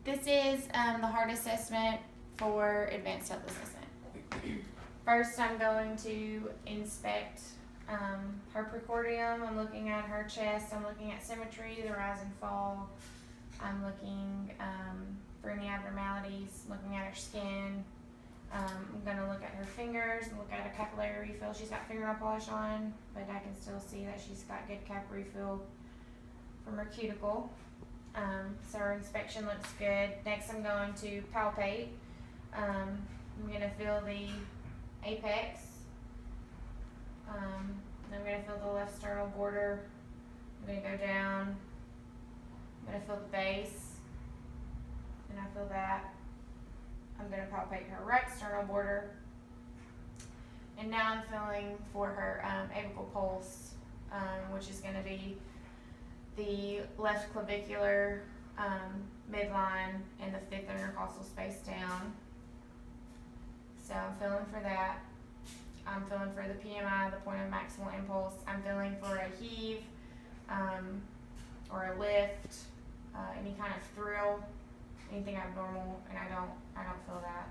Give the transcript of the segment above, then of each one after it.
This is the heart assessment for advanced health assessment. First, I'm going to inspect her precordium. I'm looking at her chest. I'm looking at symmetry, the rise and fall. I'm looking for any abnormalities, looking at her skin. I'm going to look at her fingers and look at a capillary refill. She's got fingernail polish on, but I can still see that she's got good cap refill from her cuticle. So her inspection looks good. Next, I'm going to palpate. I'm going to feel the apex. I'm going to feel the left sternal border. I'm going to go down. I'm going to feel the base. And I feel that. I'm going to palpate her right sternal border. And now I'm feeling for her apical pulse, which is going to be the left clavicular midline and the fifth intercostal space down. So I'm feeling for that. I'm feeling for the PMI, the point of maximal impulse. I'm feeling for a heave or a lift, any kind of thrill, anything abnormal, and I don't feel that.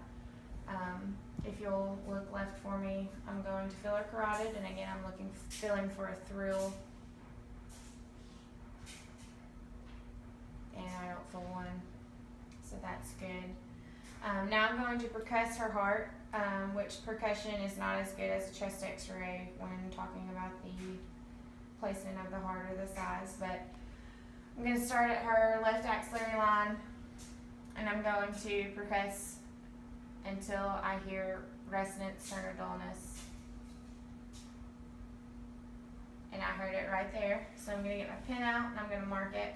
If you'll look left for me, I'm going to feel her carotid, and again I'm feeling for a thrill, and I don't feel one, so that's good. Now I'm going to percuss her heart, which percussion is not as good as a chest x-ray when talking about the placement of the heart or the size, but I'm going to start at her left axillary line, and I'm going to percuss until I hear resonant sternal dullness. And I heard it right there, so I'm going to get my pen out and I'm going to mark it.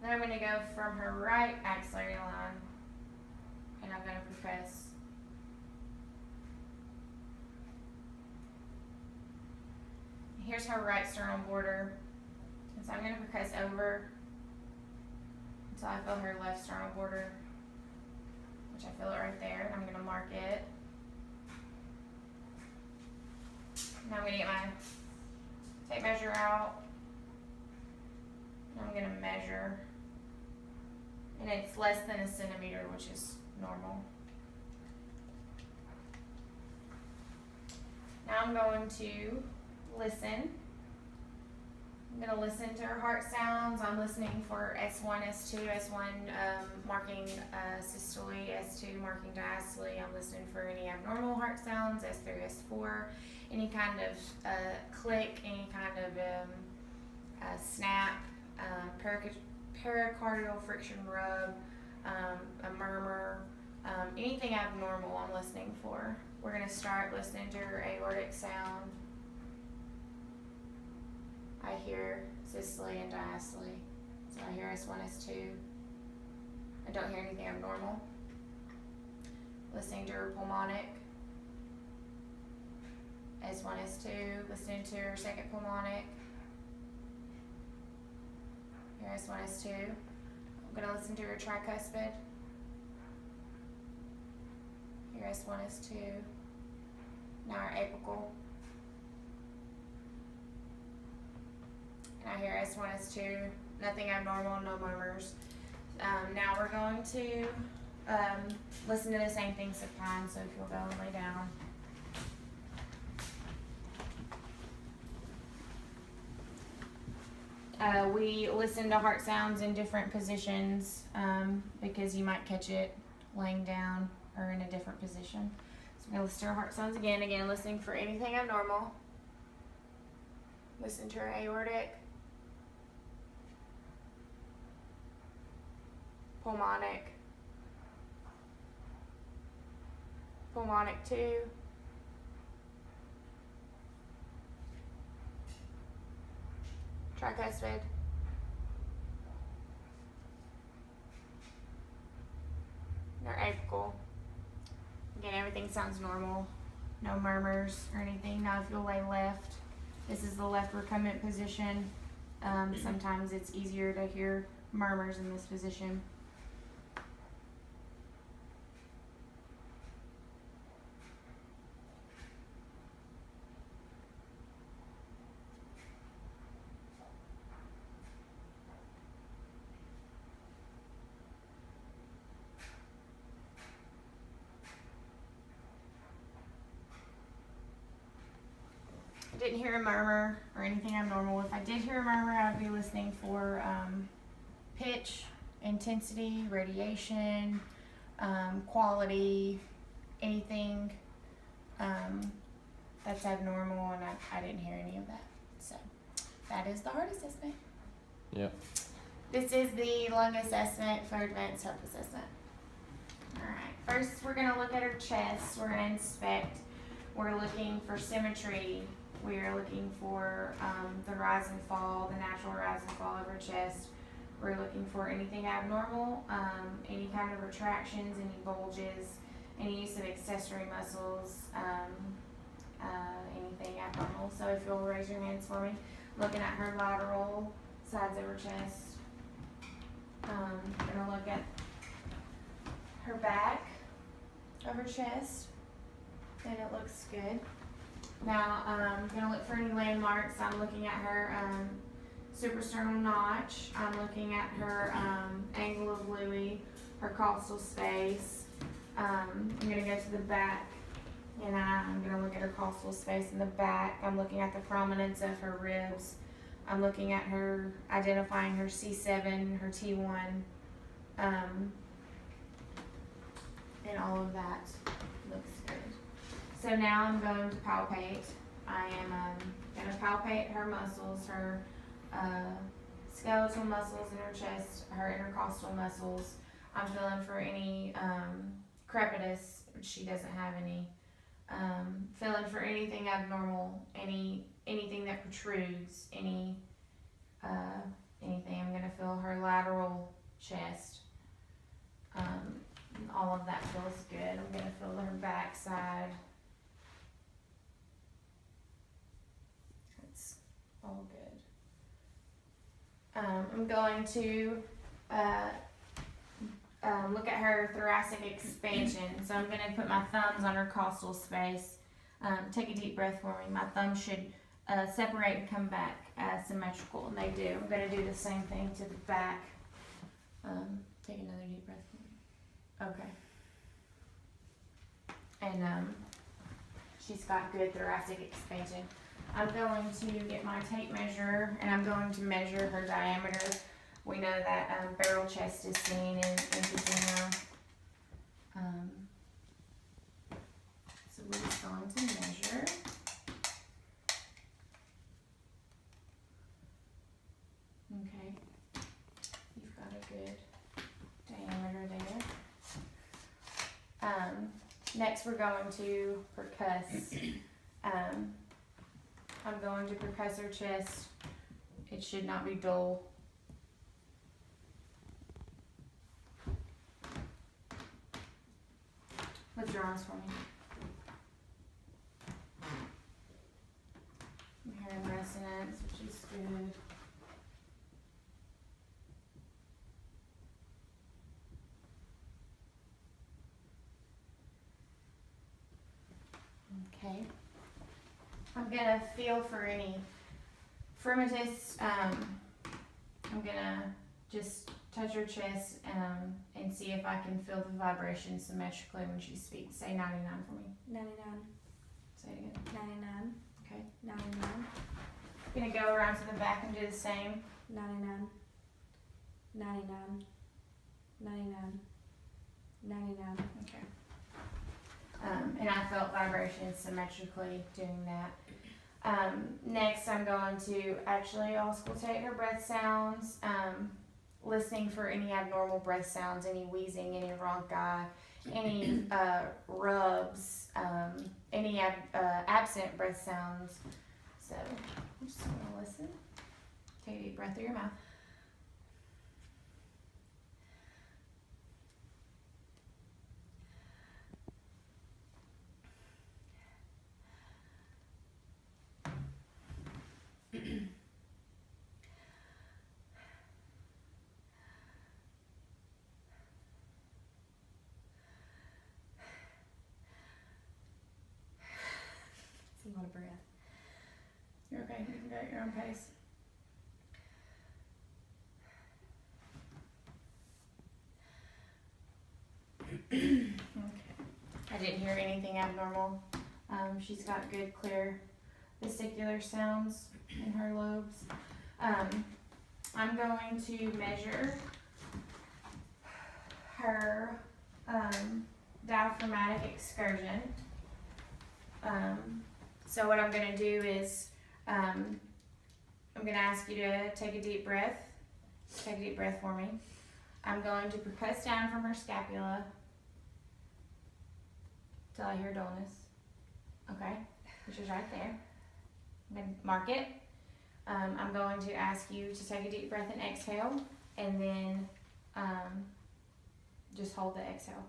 Then I'm going to go from her right axillary line, and I'm going to percuss. Here's her right sternal border, and so I'm going to percuss over until I feel her left sternal border, which I feel it right there, and I'm going to mark it. Now I'm going to get my tape measure out, and I'm going to measure, and it's less than a centimeter, which is normal. Now I'm going to listen. I'm going to listen to her heart sounds. I'm listening for S1, S2, S1 marking systole, S2 marking diastole. I'm listening for any abnormal heart sounds, S3, S4, any kind of click, any kind of snap, pericardial friction rub, a murmur, anything abnormal I'm listening for. We're going to start listening to her aortic sound. I hear systole and diastole. So I hear S1, S2. I don't hear anything abnormal. Listening to her pulmonic. S1, S2. Listening to her second pulmonic. Here S1, S2. I'm going to listen to her tricuspid. Here S1, S2. Now our apical. And I hear S1, S2, nothing abnormal, no murmurs. Now we're going to listen to the same thing supine, so if you'll go and lay down. We listen to heart sounds in different positions because you might catch it laying down or in a different position. So we're going to listen to her heart sounds again, listening for anything abnormal. Listen to her aortic. Pulmonic. Pulmonic 2. Tricuspid. They're apical. Again, everything sounds normal. No murmurs or anything. Now if you'll lay left, this is the left recumbent position. Sometimes it's easier to hear murmurs in this position. didn't hear a murmur or anything abnormal. If I did hear a murmur, I'd be listening for pitch, intensity, radiation, quality, anything that's abnormal, and I didn't hear any of that. So that is the heart assessment. Yep. This is the lung assessment for advanced health assessment. Alright, first we're going to look at her chest. We're going to inspect. We're looking for symmetry. We are looking for the rise and fall, the natural rise and fall of her chest. We're looking for anything abnormal, any kind of retractions, any bulges, any use of accessory muscles, anything abnormal. So if you'll raise your hands for me, looking at her lateral sides of her chest. Gonna look at her back of her chest, and it looks good. Now, gonna look for any landmarks. I'm looking at her suprasternal notch. I'm looking at her angle of Louis, her costal space. I'm gonna go to the back, and I'm gonna look at her costal space in the back. I'm looking at the prominence of her ribs. I'm looking at her, identifying her C7, her T1, and all of that looks good. So now I'm going to palpate. I am going to palpate her muscles, her skeletal muscles in her chest, her intercostal muscles. I'm feeling for any crepitus, which she doesn't have any. Feeling for anything abnormal, anything that protrudes, anything. I'm gonna feel her lateral chest. All of that feels good. I'm gonna feel her back side. It's all good. I'm going to look at her thoracic expansion. So I'm gonna put my thumbs on her costal space. Take a deep breath for me. My thumbs should separate and come back symmetrical, and they do. I'm going to do the same thing to the back. Take another deep breath for me. Okay. And she's got good thoracic expansion. I'm going to get my tape measure, and I'm going to measure her diameter. We know that barrel chest is seen in emphysema. So we're just going to measure. Okay, you've got a good diameter there. Next we're going to percuss. I'm going to percuss her chest. It should not be dull. Lift your arms for me. I'm hearing resonance, which is good. Okay. I'm gonna feel for any firmitus. I'm gonna just touch her chest and see if I can feel the vibration symmetrically when she speaks. Say 99 for me. 99. Say it again. 99. Okay. 99. I'm gonna go around to the back and do the same. 99. 99. 99. 99. Okay. And I felt vibration symmetrically doing that. Next, I'm going to actually auscultate her breath sounds, listening for any abnormal breath sounds, any wheezing, any rhonchi, any rubs, any absent breath sounds. So I'm just going to listen. Take a deep breath through your mouth. It's a lot of breath. You're okay. You can go at your own pace. Okay. I didn't hear anything abnormal. She's got good, clear vesicular sounds in her lobes. I'm going to measure her diaphragmatic excursion. So what I'm going to do is I'm going to ask you to take a deep breath. Take a deep breath for me. I'm going to percuss down from her scapula till I hear dullness. Okay, which is right there. I'm going to mark it. I'm going to ask you to take a deep breath and exhale, and then just hold the exhale.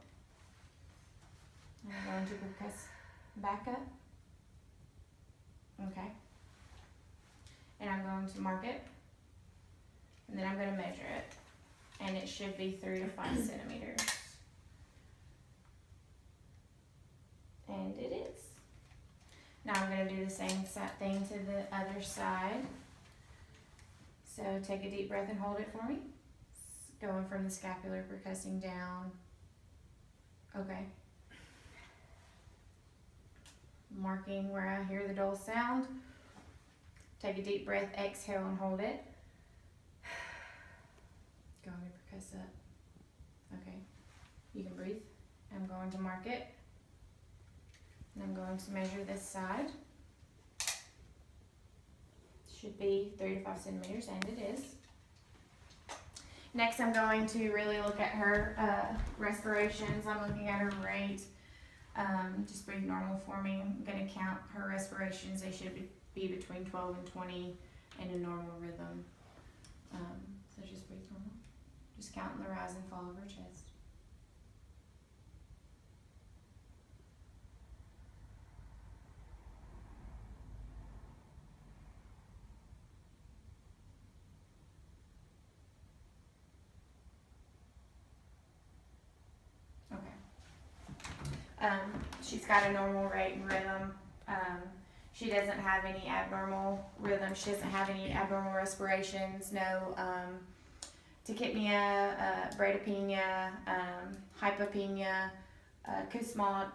I'm going to percuss back up. Okay. And I'm going to mark it, and then I'm going to measure it, and it should be 3 to 5 centimeters. And it is. Now I'm going to do the same thing to the other side. So take a deep breath and hold it for me. Going from the scapular, percussing down. Okay. Marking where I hear the dull sound. Take a deep breath, exhale, and hold it. Going to percuss up. Okay. You can breathe. I'm going to mark it. And I'm going to measure this side. Should be 3 to 5 centimeters, and it is. Next, I'm going to really look at her respirations. I'm looking at her rate. Just breathe normal for me. I'm going to count her respirations. They should be between 12 and 20 in a normal rhythm. So just breathe normal. Just counting the rise and fall of her chest. She's got a normal rate and rhythm. She doesn't have any abnormal rhythm. She doesn't have any abnormal respirations. No tachypnea, bradypnea, hypopnea, Kussmaul,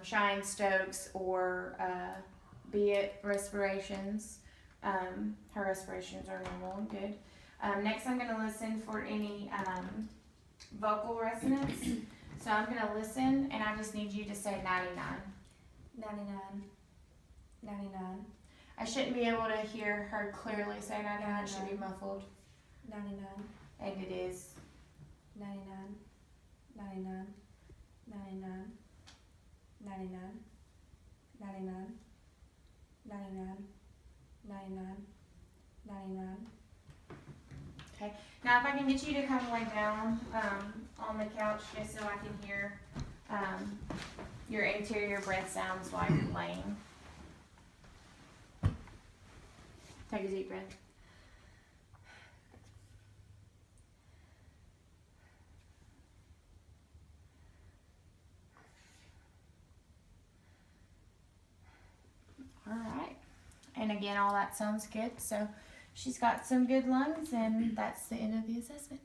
Cheyne-Stokes, or Biot respirations. Her respirations are normal and good. Next, I'm going to listen for any vocal resonance. So I'm going to listen, and I just need you to say 99. 99. 99. I shouldn't be able to hear her clearly say 99. It should be muffled. 99. And it is. 99. 99. 99. 99. 99. 99. 99. 99. Okay. Now, if I can get you to kind of lay down on the couch just so I can hear your interior breath sounds while you're laying. Take a deep breath. All right. And again, all that sounds good. So she's got some good lungs, and that's the end of the assessment.